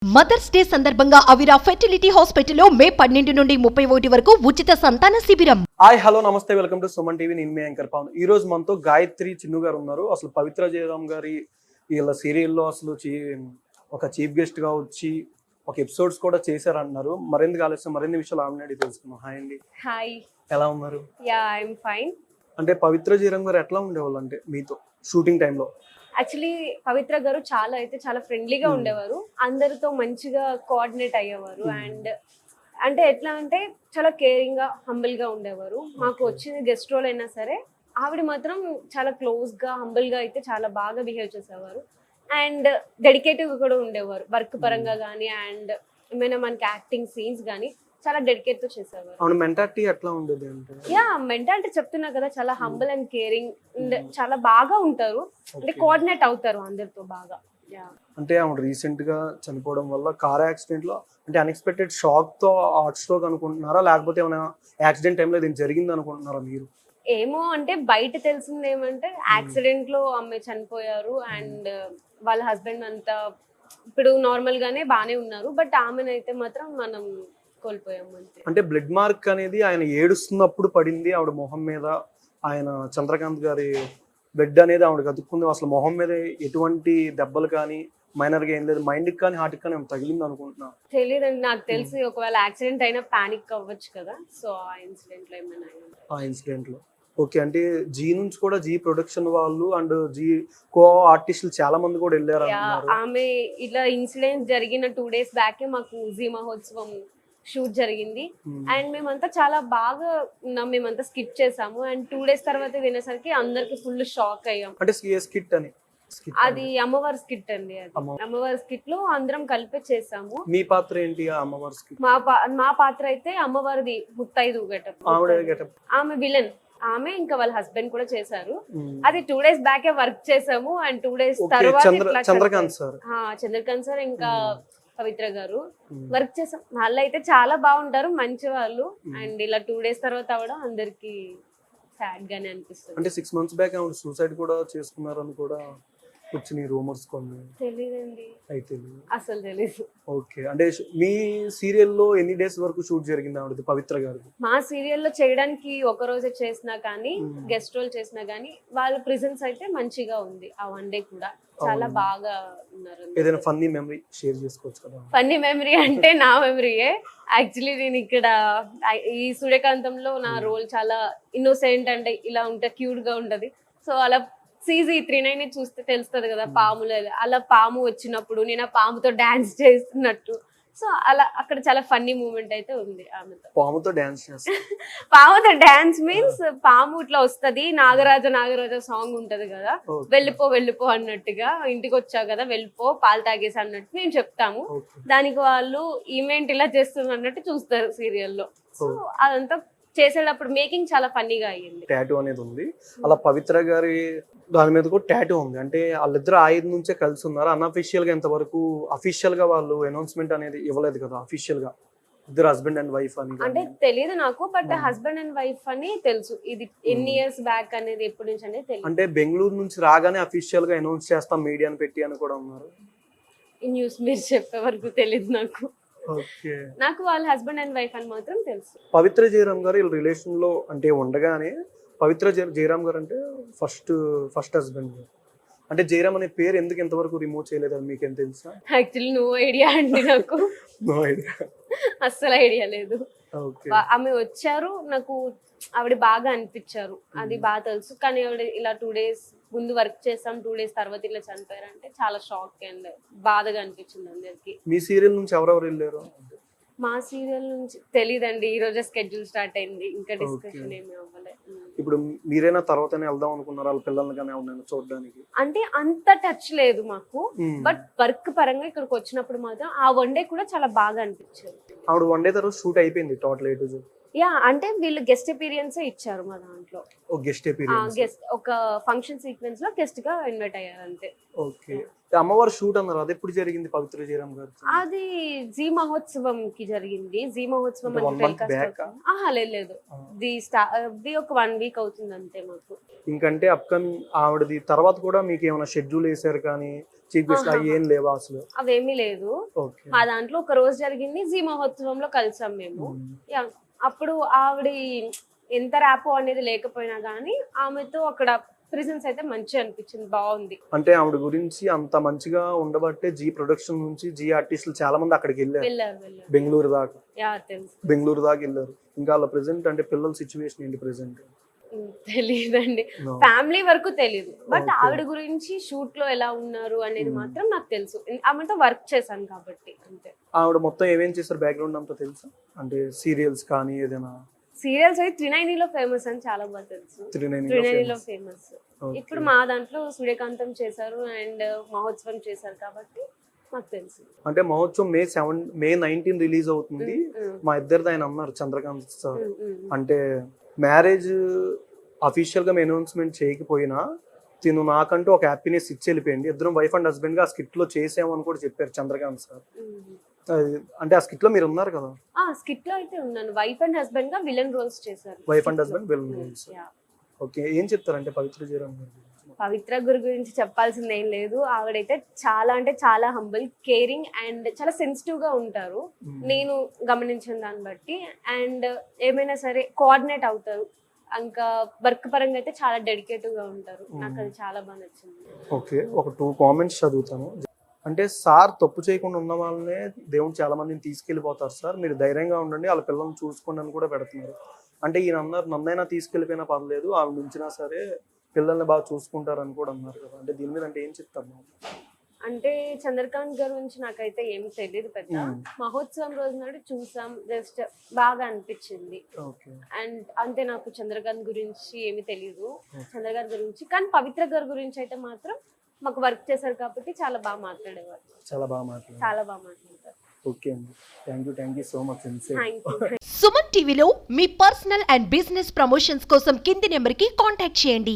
Mothers day సందర్భంగా అవిరా fertility హాస్పిటల్లో మే 12 నుండి 31 వరకు ఉచిత సంతాన శిబిరం. హాయ్ హలో నమస్తే, వెల్కమ్ టు సుమన్ టీవీ. నేను మీ యాంకర్ పవన్. ఈ రోజు మనతో గాయత్రి చిన్ను గారు ఉన్నారు. అసలు పవిత్ర జయరామ్ గారి వీళ్ళ సీరియల్లో అసలు ఒక చీఫ్ గెస్ట్ గా వచ్చి ఒక ఎపిసోడ్స్ కూడా చేశారంటున్నారు. మరెందుకు ఆలస్యం, మరిన్ని విషయాలు ఆమె అడిగి తెలుసుకున్నాం. హాయ్ అండి. హాయ్. ఎలా ఉన్నారు? Yeah, I'm fine. అంటే పవిత్ర జయరామ్ గారు ఎట్లా ఉండేవాళ్ళు అంటే మీతో షూటింగ్ టైంలో? యాక్చువల్లీ పవిత్ర గారు చాలా ఫ్రెండ్లీగా ఉండేవారు. అందరితో మంచిగా కోఆర్డినేట్ అయ్యేవారు. అండ్ అంటే ఎట్లా అంటే చాలా కేరింగ్ గా, హంబుల్ గా ఉండేవారు. మాకు వచ్చిన గెస్ట్ రోల్ అయినా సరే ఆవిడ మాత్రం చాలా క్లోజ్ గా, హంబుల్ గా అయితే చాలా బాగా బిహేవ్ చేసేవారు. అండ్ డెడికేటివ్ కూడా ఉండేవారు వర్క్ పరంగా కానీ, అండ్ ఏమైనా మనకి యాక్టింగ్ సీన్స్ కానీ చాలా డెడికేట్ తో చేసేవారు. అవును, మెంటాలిటీ ఎట్లా ఉండేది అంటే? యా, మెంటాలిటీ చెప్తున్నా కదా, చాలా హంబుల్ అండ్ కేరింగ్ అండ్ చాలా బాగా ఉంటారు. అంటే కోఆర్డినేట్ అవుతారు అందరితో బాగా. అంటే ఆవిడ రీసెంట్ గా చనిపోవడం వల్ల కార్ యాక్సిడెంట్ లో అంటే అన్ఎక్స్పెక్టెడ్ షాక్ తో హార్ట్ స్ట్రోక్ అనుకుంటున్నారా, లేకపోతే ఏమైనా యాక్సిడెంట్ టైంలో ఇది జరిగింది అనుకుంటున్నారా మీరు? ఏమో, అంటే బయట తెలిసింది ఏమంటే యాక్సిడెంట్ లో ఆమె చనిపోయారు. అండ్ వాళ్ళ హస్బెండ్ అంతా ఇప్పుడు నార్మల్ గానే బానే ఉన్నారు. బట్ ఆమెనైతే మాత్రం మనం కోల్పోయాము అంతే. అంటే బ్లడ్ మార్క్ అనేది ఆయన ఏడుస్తున్నప్పుడు పడింది ఆవిడ మొహం మీద. ఆయన చంద్రకాంత్ గారి బ్లడ్ అనేది ఆవిడ కతుక్కుంది. అసలు మొహం మీద ఎటువంటి దెబ్బలు కానీ మైనర్ గా ఏం లేదు. మైండ్ కి కానీ హార్ట్ కి కానీ తగిలింది అనుకుంటున్నా. తెలియదండి, నాకు తెలిసి ఒకవేళ యాక్సిడెంట్ అయినా పానిక్ అవ్వచ్చు కదా. సో ఆ ఇన్సిడెంట్ లో ఏమైనా ఆ ఇన్సిడెంట్ లో ఓకే. అంటే జీ నుంచి కూడా జీ ప్రొడక్షన్ వాళ్ళు అండ్ జీ కో ఆర్టిస్టులు చాలా మంది కూడా వెళ్ళారు. ఆమె ఇలా ఇన్సిడెంట్ జరిగిన 2 days బ్యాకే మాకు జీ మహోత్సవం షూట్ జరిగింది. అండ్ మేమంతా చాలా బాగా ఉన్నాం. మేమంతా స్కిప్ చేసాము. అండ్ 2 days తర్వాత తినేసరికి అందరికి ఫుల్ షాక్ అయ్యాం. అంటే స్కిట్ అని అది అమ్మవారి స్కిట్ అండి. అది అమ్మవారి స్కిట్ లో అందరం కలిపి చేసాము. మీ పాత్ర ఏంటి అమ్మవారి స్కిట్? మా పాత్ర అయితే అమ్మవారిది ముత్తైదు గెటప్. ఆమె విలన్. ఆమె ఇంకా వాళ్ళ హస్బెండ్ కూడా చేశారు. అది 2 days బ్యాకే వర్క్ చేసాము. అండ్ 2 days తర్వాత చంద్రకాంత్ సార్ ఇంకా పవిత్ర గారు వర్క్ చేసాం. వాళ్ళు అయితే చాలా బాగుంటారు, మంచి వాళ్ళు. అండ్ ఇలా 2 days తర్వాత అవడం అందరికి సాడ్ గానే అనిపిస్తుంది. అంటే 6 months బ్యాక్ ఆవిడ సూసైడ్ కూడా చేసుకున్నారని కూడా వచ్చినాయి రూమర్స్ కొన్ని. తెలీదండి, అయితే అసలు తెలీదు. ఓకే. అంటే మీ సీరియల్లో ఎన్ని డేస్ వరకు షూట్ జరిగింది ఆవిడది, పవిత్ర గారిది? మా సీరియల్లో చేయడానికి ఒక రోజే చేసినా కానీ, గెస్ట్ రోల్ చేసినా కానీ వాళ్ళ ప్రెజెన్స్ అయితే మంచిగా ఉంది. ఆ 1 day కూడా చాలా బాగా ఉన్నారు. ఏదైనా ఫన్నీ మెమరీ షేర్ చేసుకోవచ్చు కదా? ఫన్నీ మెమరీ అంటే నా మెమరీయే. యాక్చువల్లీ నేను ఇక్కడ ఈ సూర్యకాంతంలో నా రోల్ చాలా ఇన్నోసెంట్, అంటే ఇలా ఉంటే క్యూట్ గా ఉంటది. సో అలా CZ39 చూస్తే తెలుస్తుంది కదా, పాములు అలా పాము వచ్చినప్పుడు నేను ఆ పాముతో డాన్స్ చేస్తున్నట్టు. సో అలా అక్కడ చాలా ఫన్నీ మూమెంట్ అయితే ఉంది ఆమెతో. పాముతో డాన్స్ పాముతో డాన్స్ మీన్స్ పాము ఇట్లా వస్తది, నాగరాజ సాంగ్ ఉంటది కదా, వెళ్ళిపో అన్నట్టుగా, ఇంటికి వచ్చావు కదా వెళ్ళిపో, పాలు తాగేసి అన్నట్టు మేము చెప్తాము. దానికి వాళ్ళు ఈవెంట్ ఇలా చేస్తుంది అన్నట్టు చూస్తారు సీరియల్లో. సో అదంతా చేసేటప్పుడు మేకింగ్ చాలా ఫన్నీగా అయ్యింది. టాటూ అనేది ఉంది అలా పవిత్ర గారి దాని మీద కూడా టాటూ ఉంది. అంటే వాళ్ళిద్దరు 5 నుంచే కలిసి ఉన్నారు. అన్అఫీషియల్ గా ఎంతవరకు అఫీషియల్ గా వాళ్ళు అనౌన్స్మెంట్ అనేది ఇవ్వలేదు కదా అఫీషియల్ గా, ఇద్దరు హస్బెండ్ అండ్ వైఫ్ అని. అంటే తెలియదు నాకు, బట్ హస్బెండ్ అండ్ వైఫ్ అని తెలుసు. ఇది ఎన్ని ఇయర్స్ బ్యాక్ అనేది, ఎప్పటి నుంచి అనేది తెలియదు. అంటే బెంగళూరు నుంచి రాగానే అఫీషియల్ గా అనౌన్స్ చేస్తాం మీడియాని పెట్టి అని కూడా ఉన్నారు. ఈ న్యూస్ మీరు చెప్పే వరకు తెలియదు నాకు. నాకు వాళ్ళ హస్బెండ్ అండ్ వైఫ్ అని మాత్రం తెలుసు. పవిత్ర జయరామ్ గారు వీళ్ళ రిలేషన్ లో అంటే ఉండగానే పవిత్ర జయరామ్ గారు అంటే ఫస్ట్ హస్బెండ్. అంటే జయరామ్ అనే పేరు ఎందుకు ఎంతవరకు రిమూవ్ చేయలేదు అని మీకేం తెలుసా? యాక్చువల్లీ నో ఐడియా అండి నాకు. నో ఐడియా, అస్సలు ఐడియా లేదు. ఆమె వచ్చారు, నాకు ఆవిడ బాగా అనిపించారు, అది బాగా తెలుసు. కానీ ఆవిడ ఇలా 2 days ముందు వర్క్ చేసాం, 2 days తర్వాత ఇలా చనిపోయారంటే చాలా షాక్ అండ్ బాధగా అనిపించింది అందరికి. మీ సీరియల్ నుంచి ఎవరెవరు వెళ్ళారు? మా సీరియల్ నుంచి తెలీదండి, ఈ రోజే స్కెడ్యూల్ స్టార్ట్ అయింది, ఇంకా డిస్కషన్ ఏమీ అవ్వలేదు. ఇప్పుడు మీరైనా తర్వాతనే వెళ్దాం అనుకున్నారు వాళ్ళ పిల్లల్ని కానీ ఎవరైనా చూడడానికి? అంటే అంత టచ్ లేదు మాకు, బట్ వర్క్ పరంగా ఇక్కడికి వచ్చినప్పుడు మాత్రం ఆ 1 day కూడా చాలా బాగా అనిపించింది. ఆవిడ 1 day తర్వాత షూట్ అయిపోయింది total A to Z. Yeah అంటే వీళ్ళు గెస్ట్ అపీరియన్స్ ఇచ్చారు మా దాంట్లో. ఓ గెస్ట్ అపీరియన్స్. గెస్ట్ ఒక ఫంక్షన్ సీక్వెన్స్ లో గెస్ట్ గా ఇన్వైట్ అయ్యారు అంతే. ఓకే. అమ్మవారు షూట్ అన్నారు, అది ఎప్పుడు జరిగింది పవిత్ర జయరామ్ గారు? అది జీ మహోత్సవం కి జరిగింది. జీ మహోత్సవం అంటే అని 1 month back టెలికాస్ట్. లేదు ది ఒక 1 week అవుతుంది అంతే మాకు. ఇంకంటే అప్కమింగ్ ఆవిడది తర్వాత కూడా మీకు ఏమైనా షెడ్యూల్ వేసారు కానీ చీఫ్ గెస్ట్ అవి ఏం లేవా అసలు? అవేమీ లేదు. ఓకే. మా దాంట్లో ఒక రోజు జరిగింది, జీ మహోత్సవంలో కలిసాం మేము. యా అప్పుడు ఆవిడ ఎంత ర్యాపో అనేది లేకపోయినా కానీ ఆమెతో అక్కడ ప్రెజెన్స్ అయితే మంచిగా అనిపించింది, బాగుంది. అంటే ఆవిడ గురించి అంత మంచిగా ఉండబట్టే జీ ప్రొడక్షన్ నుంచి జీ ఆర్టిస్టులు చాలా మంది అక్కడికి వెళ్ళారు, వెళ్ళారు. బెంగళూరు దాకా. యా తెలుసు. బెంగళూరు దాకా వెళ్ళారు. ఇంకా వాళ్ళ ప్రెసెంట్ అంటే పిల్లల సిచ్యువేషన్ ఏంటి ప్రెసెంట్? తెలియదండి, ఫ్యామిలీ వరకు తెలియదు. బట్ ఆవిడ గురించి షూట్ లో ఎలా ఉన్నారు అనేది మాత్రం నాకు తెలుసు, ఆమెతో వర్క్ చేశాను కాబట్టి అంతే. ఆవిడ మొత్తం ఏమేం చేశారు బ్యాక్గ్రౌండ్ అంతా తెలుసా? అంటే సీరియల్స్ కానీ ఏదైనా? సీరియల్స్ అయితే త్రినైనిలో ఫేమస్ అని చాలా బాగా తెలుసు. త్రినైనిలో ఫేమస్. ఇప్పుడు మా దాంట్లో సూర్యకాంతం చేశారు అండ్ మహోత్సవం చేశారు కాబట్టి మాకు తెలుసు. అంటే మహోత్సవం మే 19 రిలీజ్ అవుతుంది. మా ఇద్దరిది ఆయన అన్నారు చంద్రకాంత్ సార్. అంటే మ్యారేజ్ అఫీషియల్ గా అనౌన్స్మెంట్ చేయకపోయినా తిను నాకంటూ ఒక హ్యాపీనెస్ ఇచ్చి వెళ్ళిపోయింది. ఇద్దరం వైఫ్ అండ్ హస్బెండ్ గా ఆ స్కిట్ లో చేసామని కూడా చెప్పారు చంద్రకాంత్ సార్. అంటే ఆ స్కిట్ లో మీరు ఉన్నారు కదా? స్కిట్ లో అయితే ఉన్నాను. వైఫ్ అండ్ హస్బెండ్ గా విలన్ రోల్స్ చేశారు. Wife and husband villain roles. Okay. ఏం చెప్తారంటే పవిత్ర జయరామ్ గారు? పవిత్ర గురు గురించి చెప్పాల్సింది ఏం లేదు. ఆవిడైతే చాలా అంటే చాలా హంబుల్, కేరింగ్ అండ్ చాలా సెన్సిటివ్ గా ఉంటారు నేను గమనించిన దాన్ని బట్టి. అండ్ ఏమైనా సరే కోఆర్డినేట్ అవుతారు. ఇంకా వర్క్ పరంగా అయితే చాలా డెడికేటివ్ గా ఉంటారు. నాకు అది చాలా బాగా నచ్చింది. ఓకే. ఒక 2 కామెంట్స్ చదువుతాను. అంటే సార్ తప్పు చేయకుండా ఉన్న వాళ్ళనే దేవుడు చాలా మందిని తీసుకెళ్ళిపోతారు సార్, మీరు ధైర్యంగా ఉండండి, వాళ్ళ పిల్లల్ని చూసుకోండి అని కూడా పెడుతున్నారు. అంటే ఈయన అన్నారు నన్నైనా తీసుకెళ్ళిపోయినా పర్లేదు, ఆవిడ ఉంచినా సరే పిల్లల్ని బాగా చూసుకుంటారని కూడా అన్నారు కదా. అంటే దీని మీద అంటే ఏం చెప్తారు? అంటే చంద్రకాంత్ గారి గురించి నాకైతే ఏం తెలియదు పెద్ద. మహోత్సవం రోజు నాడు చూసాం, జస్ట్ బాగా అనిపించింది. అండ్ అంతే, నాకు చంద్రకాంత్ గురించి ఏమి తెలియదు చంద్రకాంత్ గురించి. కానీ పవిత్ర గారి గురించి అయితే మాత్రం మాకు వర్క్ చేశారు కాబట్టి చాలా బాగా మాట్లాడేవారు. చాలా బాగా మాట్లాడతారు. ఓకే అండి, thank you so much. Suman టీవీలో మీ పర్సనల్ అండ్ బిజినెస్ ప్రమోషన్స్ కోసం కింది నెంబర్కి కాంటాక్ట్ చేయండి.